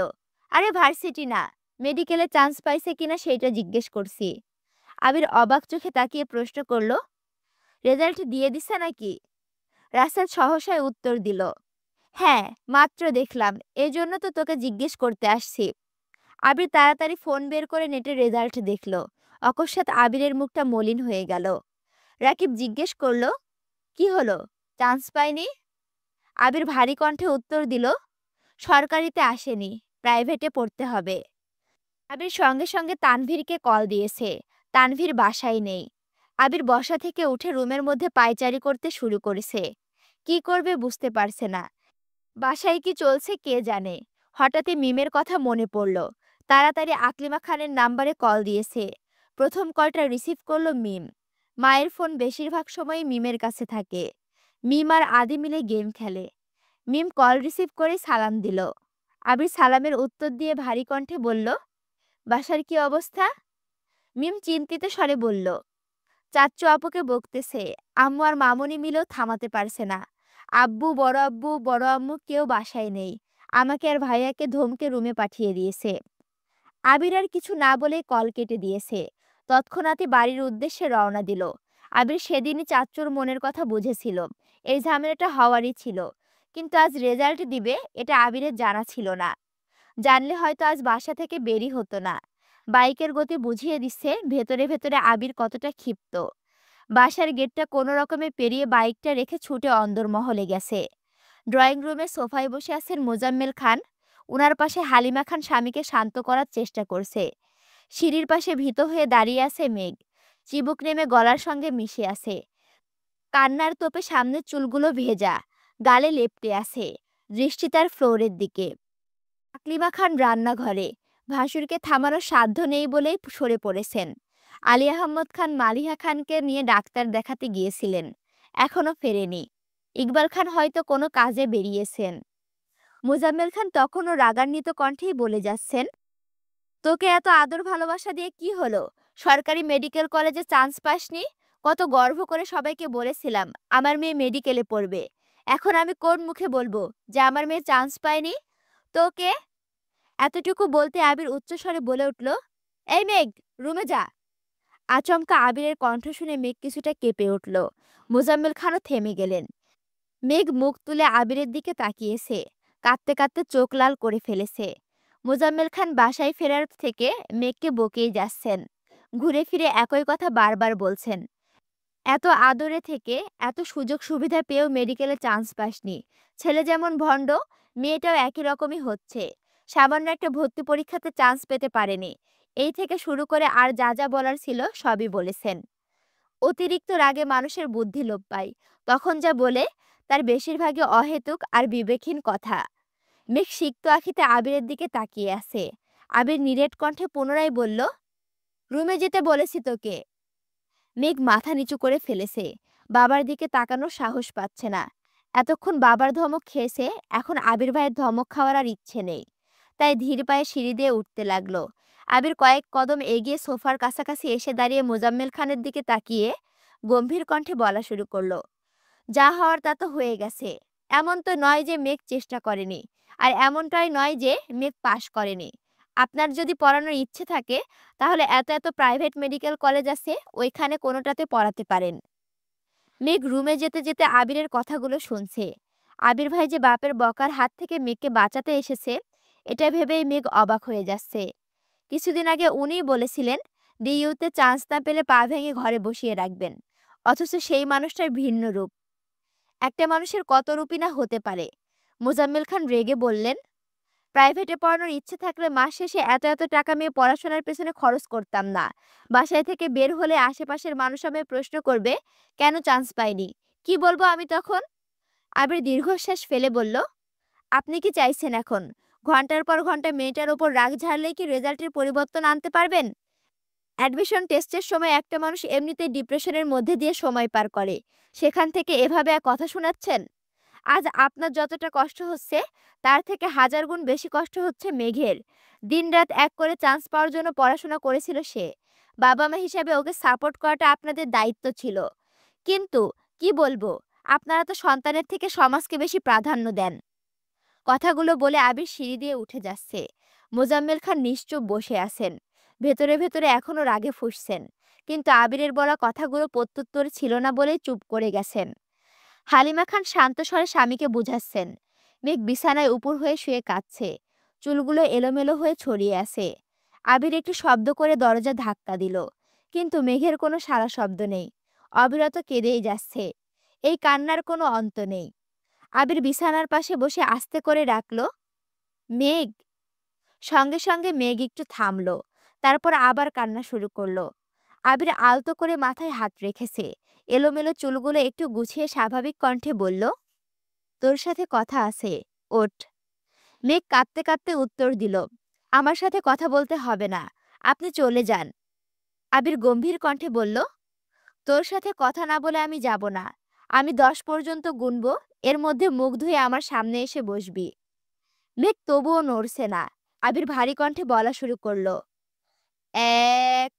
আরে ভার্সিটি না, মেডিকেলে চান্স পাইছে কিনা সেইটা জিজ্ঞেস করছি। আবির অবাক চোখে তাকিয়ে প্রশ্ন করল, রেজাল্ট দিয়ে দিছে নাকি? রাসেল সহসায় উত্তর দিল, হ্যাঁ, মাত্র দেখলাম, এজন্য তো তোকে জিজ্ঞেস করতে আসছি। আবির তাড়াতাড়ি ফোন বের করে নেটের রেজাল্ট দেখল। অকস্মাৎ আবিরের মুখটা মলিন হয়ে গেল। রাকিব জিজ্ঞেস করল, কি হলো, চান্স পাইনি? আবির ভারী কণ্ঠে উত্তর দিল, সরকারিতে আসেনি, প্রাইভেটে পড়তে হবে। আবির সঙ্গে সঙ্গে তানভীরকে কল দিয়েছে। তানভীর বাসায় নেই। আবির বসা থেকে উঠে রুমের মধ্যে পায়চারি করতে শুরু করেছে। কি করবে বুঝতে পারছে না। বাসায় কি চলছে কে জানে। হঠাৎই মিমের কথা মনে পড়ল। তাড়াতাড়ি আকলিমা খানের নাম্বারে কল দিয়েছে। প্রথম কলটা রিসিভ করলো মিম। মায়ের ফোন বেশিরভাগ সময়ই মিমের কাছে থাকে। মিম আর আদি মিলে গেম খেলে। মিম কল রিসিভ করে সালাম দিল। আবির সালামের উত্তর দিয়ে ভারী কণ্ঠে বলল, বাসার কি অবস্থা? মিম চিন্তিত স্বরে বলল, চাচ্চু আপুকে বকতেছে, আম্মু আর মামুনি মিলেও থামাতে পারছে না। আব্বু বড় আম্মু কেউ বাসায় নেই। আমাকে আর ভাইয়াকে ধমকে রুমে পাঠিয়ে দিয়েছে। আবির আর কিছু না বলেই কল কেটে দিয়েছে। তৎক্ষণাৎই বাড়ির উদ্দেশ্যে রওনা দিল। আবির সেদিনই চাচ্চুর মনের কথা বুঝেছিল। এই ঝামেলাটা হওয়ারই ছিল। কিন্তু আজ রেজাল্ট দিবে এটা আবিরের জানা ছিল না। জানলে হয়তো আজ বাসা থেকে বেরই হতো না। বাইকের গতি বুঝিয়ে দিচ্ছে ভেতরে ভেতরে আবির কতটা ক্ষিপ্ত। বাসার গেটটা কোনো রকমে পেরিয়ে বাইকটা রেখে ছুটে অন্দরমহলে গেছে। ড্রয়িং রুমের সোফায় বসে আছেন মোজাম্মেল খান। উনার পাশে হালিমা খান স্বামীকে শান্ত করার চেষ্টা করছে। সিঁড়ির পাশে ভীত হয়ে দাঁড়িয়ে আছে মেঘ। চিবুক নেমে গলার সঙ্গে মিশে আছে। কান্নার তোপে সামনের চুলগুলো ভেজা, গালে লেপ্টে আছে। দৃষ্টি তার ফ্লোরের দিকে। আকলিমা খান রান্নাঘরে। ভাসুরকে থামানোর সাধ্য নেই বলেই সরে পড়েছেন। আলী আহমদ খান মালিহা খানকে নিয়ে ডাক্তার দেখাতে গিয়েছিলেন, এখনো ফেরেনি। ইকবাল খান হয়তো কোনো কাজে বেরিয়েছেন। মোজাম্মেল খান তখনও রাগান্বিত কণ্ঠেই বলে যাচ্ছেন, তোকে এত আদর ভালোবাসা দিয়ে কি হলো? সরকারি মেডিকেল কলেজে চান্স পাসনি? কত গর্ব করে সবাইকে বলেছিলাম আমার মেয়ে মেডিকেলে পড়বে। এখন আমি কোন মুখে বলবো যে আমার মেয়ে চান্স পায়নি? তোকে এতটুকু বলতে আবির উচ্চস্বরে বলে উঠল, এই মেঘ, রুমে যা। আচমকা আবিরের কণ্ঠ শুনে মেঘ কিছুটা কেঁপে উঠল। মোজাম্মেল খানও থেমে গেলেন। মেঘ মুখ তুলে আবিরের দিকে তাকিয়েছে। কাঁদতে কাঁদতে চোখ লাল করে ফেলেছে। মোজাম্মেল খান বাসায় ফেরার থেকে মেঘকে বকেই যাচ্ছেন। ঘুরে ফিরে একই কথা বারবার বলছেন। এত আদরে থেকে এত সুযোগ সুবিধা পেয়েও মেডিকেলে চান্স পাসনি। ছেলে যেমন ভণ্ড, মেয়েটাও একই রকমই হচ্ছে। সামান্য একটা ভর্তি পরীক্ষাতে চান্স পেতে পারেনি। এই থেকে শুরু করে আর যা যা বলার ছিল সবই বলেছেন। অতিরিক্ত রাগে মানুষের বুদ্ধি লোপ পায়। তখন যা বলে তার বেশিরভাগই অহেতুক আর বিবেকহীন কথা। মেঘ সিক্ত আখিতে আবিরের দিকে তাকিয়ে আছে। আবির নিরেট কণ্ঠে পুনরায় বলল, রুমে যেতে বলেছি তোকে। মেঘ মাথা নিচু করে ফেলেছে। বাবার দিকে তাকানোর সাহস পাচ্ছে না। এতক্ষণ বাবার ধমক খেয়েছে, এখন আবির ভাইয়ের ধমক খাওয়ার আর ইচ্ছে নেই। তাই ধীর পায়ে সিঁড়ি দিয়ে উঠতে লাগলো। আবির কয়েক কদম এগিয়ে সোফার কাছাকাছি এসে দাঁড়িয়ে মোজাম্মেল খানের দিকে তাকিয়ে গম্ভীর কণ্ঠে বলা শুরু করলো, যা হওয়ার তা তো হয়ে গেছে। এমন তো নয় যে মেঘ চেষ্টা করেনি, আর এমনটাই নয় যে মেঘ পাশ করেনি। আপনার যদি পড়ানোর ইচ্ছে থাকে তাহলে এত এত প্রাইভেট মেডিকেল কলেজ আছে, ওইখানে কোনোটাতে পড়াতে পারেন। মেঘ রুমে যেতে যেতে আবিরের কথাগুলো শুনছে। আবির ভাই যে বাপের বকার হাত থেকে মেঘকে বাঁচাতে এসেছে, এটা ভেবেই মেঘ অবাক হয়ে যাচ্ছে। কিছুদিন আগে উনিই বলেছিলেন ডিইউতে চান্স না পেলে পা ভেঙে ঘরে বসিয়ে রাখবেন। অথচ সেই মানুষটার ভিন্ন রূপ। একটা মানুষের কত রূপই না হতে পারে। মোজাম্মেল খান রেগে বললেন, প্রাইভেটে পড়ানোর ইচ্ছে থাকলে মাস শেষে এত এত টাকা মেয়ে পড়াশোনার পেছনে খরচ করতাম না। বাসায় থেকে বের হলে আশেপাশের মানুষ আমায় প্রশ্ন করবে কেন চান্স পাইনি। কি বলবো আমি তখন? আবির দীর্ঘশ্বাস ফেলে বলল, আপনি কি চাইছেন এখন ঘন্টার পর ঘন্টা মেয়েটার ওপর রাগ ঝাড়লেই কি রেজাল্টের পরিবর্তন আনতে পারবেন? অ্যাডমিশন টেস্টের সময় একটা মানুষ এমনিতেই ডিপ্রেশনের মধ্যে দিয়ে সময় পার করে, সেখান থেকে এভাবে কথা শোনাচ্ছেন? আজ আপনার যতটা কষ্ট হচ্ছে তার থেকে হাজার গুণ বেশি কষ্ট হচ্ছে মেঘের। দিনরাত এক করে চান্স পাওয়ার জন্য পড়াশোনা করেছিল সে। বাবা মা হিসাবে ওকে সাপোর্ট করাটা আপনাদের দায়িত্ব ছিল। কিন্তু কি বলবো, আপনারা তো সন্তানের থেকে সমাজকে বেশি প্রাধান্য দেন। কথাগুলো বলে আবির সিঁড়ি দিয়ে উঠে যাচ্ছে। মোজাম্মেল খান নিশ্চুপ বসে আছেন। ভেতরে ভেতরে এখনো রাগে ফুঁসছেন। কিন্তু আবিরের বলা কথাগুলো প্রত্যুত্তর ছিল না বলেই চুপ করে গেছেন। হালিমা খান শান্ত স্বরে স্বামীকে বুঝাচ্ছেন। মেঘ বিছানায় উপর হয়ে শুয়ে কাঁদছে। চুলগুলো এলোমেলো হয়ে ছড়িয়ে আছে। আবির একটু শব্দ করে দরজা ধাক্কা দিল, কিন্তু মেঘের কোনো সাড়া শব্দ নেই। অবিরত কেঁদেই যাচ্ছে। এই কান্নার কোনো অন্ত নেই। আবির বিছানার পাশে বসে আস্তে করে ডাকল, মেঘ। সঙ্গে সঙ্গে মেঘ একটু থামলো। তারপর আবার কান্না শুরু করলো। আবির আলতো করে মাথায় হাত রেখেছে। এলোমেলো চুলগুলো একটু গুছিয়ে স্বাভাবিক কণ্ঠে বলল, তোর সাথে কথা আছে, ওঠ। মেঘ কাঁদতে কাঁদতে উত্তর দিল, আমার সাথে কথা বলতে হবে না, আপনি চলে যান। আবির গম্ভীর কণ্ঠে বলল, তোর সাথে কথা না বলে আমি যাব না। আমি 10 পর্যন্ত গুনব, এর মধ্যে মুখ ধুয়ে আমার সামনে এসে বসবি। মেঘ তবুও নড়ছে না। আবির ভারী কণ্ঠে বলা শুরু করলো, 1,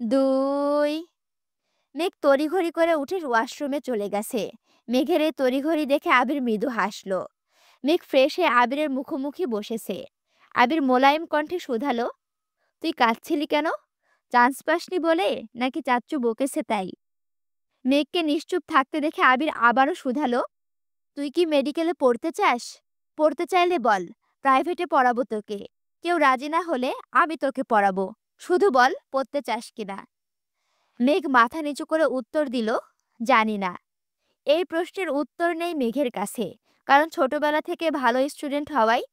2। মেঘ তড়িঘড়ি করে উঠে ওয়াশরুমে চলে গেছে। মেঘের এই তড়িঘড়ি দেখে আবির মৃদু হাসল। মেঘ ফ্রেশ হয়ে আবিরের মুখোমুখি বসেছে। আবির মোলায়েম কণ্ঠে শুধালো, তুই কাঁদছিলি কেন? চান্স পাসনি বলে, নাকি চাচ্চু বকেছে তাই? মেঘকে নিশ্চুপ থাকতে দেখে আবির আবারও শুধালো, তুই কি মেডিকেলে পড়তে চাস? পড়তে চাইলে বল, প্রাইভেটে পড়াবো তোকে। কেউ রাজি না হলে আমি তোকে পড়াবো। শুধু বল পড়তে চাস কিনা। মেঘ মাথা নিচু করে উত্তর দিল, জানি না। এই প্রশ্নের উত্তর নেই মেঘের কাছে, কারণ ছোটবেলা থেকে ভালো স্টুডেন্ট হওয়ায়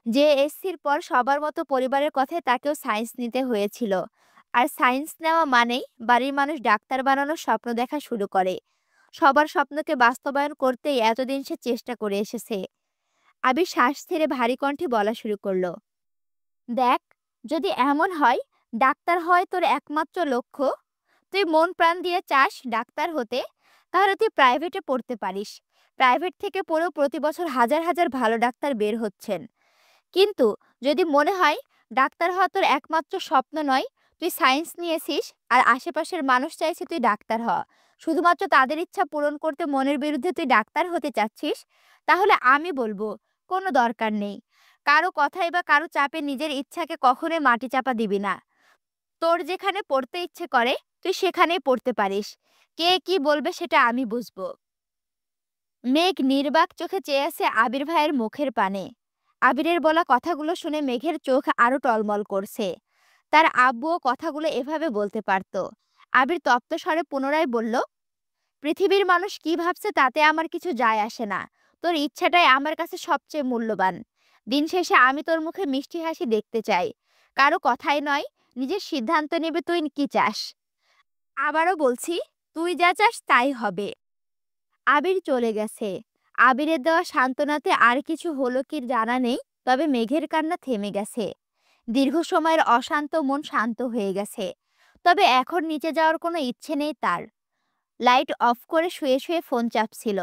জেএসসির পর সবার মতো পরিবারের কথায় তাকেও সায়েন্স নিতে হয়েছিল। আর সায়েন্স নেওয়া মানেই বাড়ির মানুষ ডাক্তার বানানোর স্বপ্ন দেখা শুরু করে। সবার স্বপ্নকে বাস্তবায়ন করতেই এতদিন সে চেষ্টা করে এসেছে। আবির শ্বাস ছেড়ে ভারী কণ্ঠে বলা শুরু করলো, দেখ, যদি এমন হয় ডাক্তার হয় তোর একমাত্র লক্ষ্য, তুই মন প্রাণ দিয়ে চাস ডাক্তার হতে, তাহলে তুই প্রাইভেটে পড়তে পারিস। প্রাইভেট থেকে পড়েও প্রতি বছর হাজার হাজার ভালো ডাক্তার বের হচ্ছেন। কিন্তু যদি মনে হয় ডাক্তার হওয়া তোর একমাত্র স্বপ্ন নয়, তুই সায়েন্স নিয়েছিস আর আশেপাশের মানুষ চাইছে তুই ডাক্তার হ, শুধুমাত্র তাদের ইচ্ছা পূরণ করতে মনের বিরুদ্ধে তুই ডাক্তার হতে চাচ্ছিস, তাহলে আমি বলবো কোনো দরকার নেই। কারো কথাই বা কারো চাপে নিজের ইচ্ছাকে কখনোই মাটি চাপা দিবি না। তোর যেখানে পড়তে ইচ্ছে করে তুই সেখানেই পড়তে পারিস। কে কি বলবে সেটা আমি বুঝবো। মেঘ নির্বাক চোখে চেয়ে আছে আবির ভাইয়ের মুখের পানে। আবিরের বলা কথাগুলো শুনে মেঘের চোখ আরো টলমল করছে। তার আব্বুও কথাগুলো এভাবে বলতে পারত। আবির তপ্ত স্বরে পুনরায় বলল, পৃথিবীর মানুষ কি ভাবছে তাতে আমার কিছু যায় আসে না। তোর ইচ্ছাটাই আমার কাছে সবচেয়ে মূল্যবান। দিন শেষে আমি তোর মুখে মিষ্টি হাসি দেখতে চাই। কারো কথাই নয়, নিজের সিদ্ধান্ত নেবে তুই কি চাস। আবারও বলছি, তুই যা চাস তাই হবে। আবির চলে গেছে। আবিরের দেওয়া সান্ত্বনাতে আর কিছু হলো কি জানা নেই, তবে মেঘের কান্না থেমে গেছে। দীর্ঘ সময়ের অশান্ত মন শান্ত হয়ে গেছে। তবে এখন নিচে যাওয়ার কোনো ইচ্ছে নেই তার। লাইট অফ করে শুয়ে শুয়ে ফোন চাপছিল।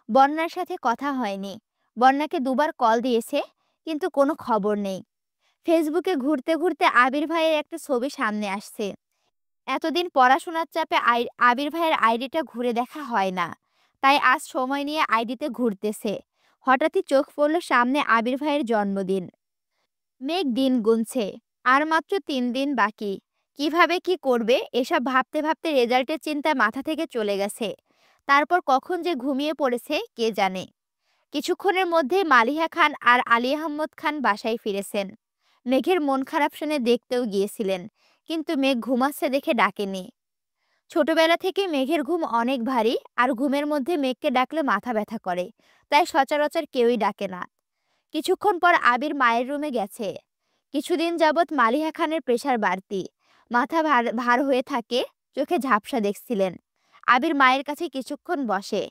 বন্যার সাথে কথা হয়নি। বন্যাকে দুবার কল দিয়েছে, কিন্তু কোনো খবর নেই। ফেসবুকে ঘুরতে ঘুরতে আবির ভাইয়ের একটা ছবি সামনে আসছে। এতদিন পড়াশোনার চাপে আবির ভাইয়ের আইডিটা ঘুরে দেখা হয় না, তাই আজ সময় নিয়ে আইডিতে ঘুরতেছে। হঠাৎই চোখ পড়ল সামনে আবির ভাইয়ের জন্মদিন। মেঘ দিন গুনছে, আর মাত্র 3 দিন বাকি। কিভাবে কি করবে এসব ভাবতে ভাবতে রেজাল্টের চিন্তা মাথা থেকে চলে গেছে। তারপর কখন যে ঘুমিয়ে পড়েছে কে জানে। কিছুক্ষণের মধ্যে মালিহা খান আর আলী আহমদ খান বাসায় ফিরেছেন। মেঘের মন খারাপ শুনে দেখতেও গিয়েছিলেন, কিন্তু মেঘ ঘুমাচ্ছে দেখে ডাকেনি। ছোটবেলা থেকে মেঘের ঘুম অনেক ভারী, আর ঘুমের মধ্যে মেঘকে ডাকলে মাথা ব্যথা করে, তাই সচরাচর কেউই ডাকে না। কিছুক্ষণ পর আবির মায়ের রুমে গেছে। কিছুদিন যাবৎ মালিহা খানের প্রেশার বাড়তি, মাথা ভার ভার হয়ে থাকে, চোখে ঝাপসা দেখছিলেন। আবির মায়ের কাছে কিছুক্ষণ বসে,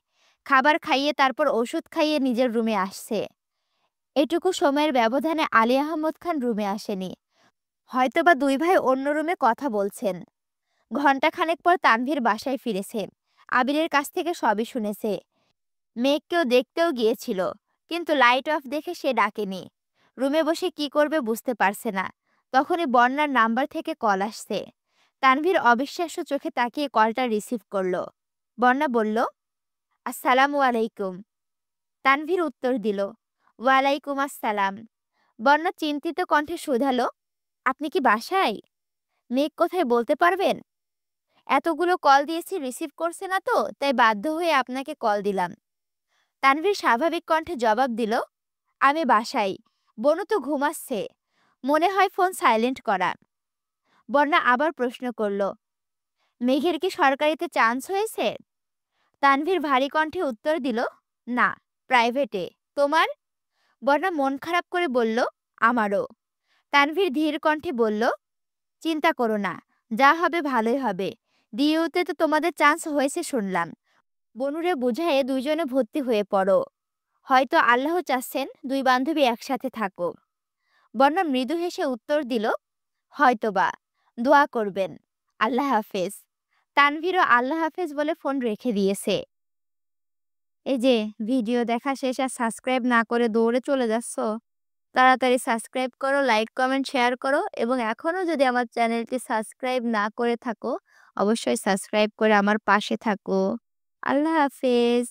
খাবার খাইয়ে তারপর ওষুধ খাইয়ে নিজের রুমে আসছে। এটুকু সময়ের ব্যবধানে আলী আহমদ খান রুমে আসেনি। হয়তোবা 2 ভাই অন্য রুমে কথা বলছেন। ঘণ্টাখানেক পর তানভীর বাসায় ফিরেছে। আবিরের কাছ থেকে সবই শুনেছে। মেঘকেও দেখতেও গিয়েছিল, কিন্তু লাইট অফ দেখে সে ডাকেনি। রুমে বসে কি করবে বুঝতে পারছে না। তখনই বন্যার নাম্বার থেকে কল আসছে। তানভীর অবিশ্বাস্য চোখে তাকিয়ে কলটা রিসিভ করলো। বন্যা বলল, আসসালামু আলাইকুম। তানভীর উত্তর দিল, ওয়ালাইকুম আসসালাম। বন্যা চিন্তিত কণ্ঠে শুধালো, আপনি কি বাসায়? মেঘ কোথায় বলতে পারবেন? এতগুলো কল দিয়েছি, রিসিভ করছে না তো, তাই বাধ্য হয়ে আপনাকে কল দিলাম। তানভীর স্বাভাবিক কণ্ঠে জবাব দিল, আমি বাসায়। বনু তো ঘুমাচ্ছে, মনে হয় ফোন সাইলেন্ট করা। বন্যা আবার প্রশ্ন করল, মেঘের কি সরকারিতে চান্স হয়েছে? তানভীর ভারী কণ্ঠে উত্তর দিল, না, প্রাইভেটে। তোমার? বন্যা মন খারাপ করে বলল, আমারও। তানভীর ধীর কণ্ঠে বলল, চিন্তা করো না, যা হবে ভালোই হবে। ডিইউতে তো তোমাদের চান্স হয়েছে শুনলাম। বনুরে বুঝায়ে দুইজনে ভর্তি হয়ে পড়ো। হয়তো আল্লাহ চাচ্ছেন 2 বান্ধবী একসাথে থাকো। বন্যা মৃদু হেসে উত্তর দিল, হয়তোবা। দোয়া করবেন। আল্লাহ হাফেজ। তানভীরও আল্লাহ হাফেজ বলে ফোন রেখে দিয়েছে। এই যে ভিডিও দেখা শেষ আর সাবস্ক্রাইব না করে দৌড়ে চলে যাচ্ছ, তাড়াতাড়ি সাবস্ক্রাইব করো, লাইক কমেন্ট শেয়ার করো, এবং এখনও যদি আমার চ্যানেলটি সাবস্ক্রাইব না করে থাকো অবশ্যই সাবস্ক্রাইব করে আমার পাশে থাকো। আল্লাহ হাফেজ।